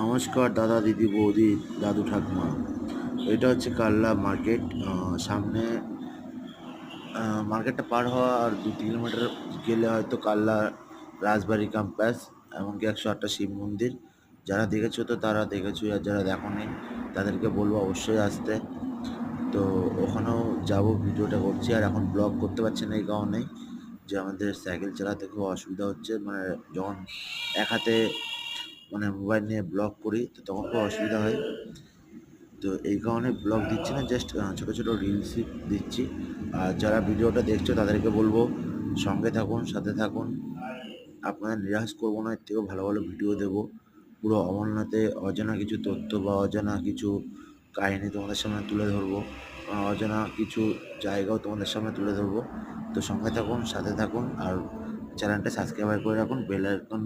নমস্কার দাদা দিদি বৌদি দাদু ঠাকুমা। এটা হচ্ছে কাল্লা মার্কেট। সামনে মার্কেটটা পার হওয়া আর 2 কিলোমিটার গেলে হয়তো কাল্লা রাজবাড়ি ক্যাম্পাস, এমনকি 108টা শিব মন্দির। যারা দেখেছো তো তারা দেখেছো, আর যারা দেখোনি তাদেরকে বলবো অবশ্যই আসতে। তো ওখানেও যাব, ভিডিওটা করছি। আর এখন ব্লগ করতে পারছি না এই কারণেই যে আমাদের সাইকেল চালাতে খুব অসুবিধা হচ্ছে। মানে যখন এক হাতে মোবাইল নিয়ে ব্লগ করি তো তখন খুব অসুবিধা হয়। তো এই কারণে ব্লগ দিচ্ছি না, জাস্ট ছোটো ছোটো রিলসই দিচ্ছি। আর যারা ভিডিওটা দেখছো তাদেরকে বলবো সঙ্গে থাকুন, সাথে থাকুন। আপনাদের নিরাশ করবো না, এর থেকেও ভালো ভালো ভিডিও দেবো। পুরো অমরনাথে অজানা কিছু তথ্য বা অজানা কিছু কাহিনী তোমাদের সামনে তুলে ধরবো। অজানা কিছু জায়গাও তোমাদের সামনে তুলে ধরবো। তো সঙ্গে থাকুন, সাথে থাকুন, আর চ্যানেলটা সাবস্ক্রাইব করে রাখুন, বেল আইকন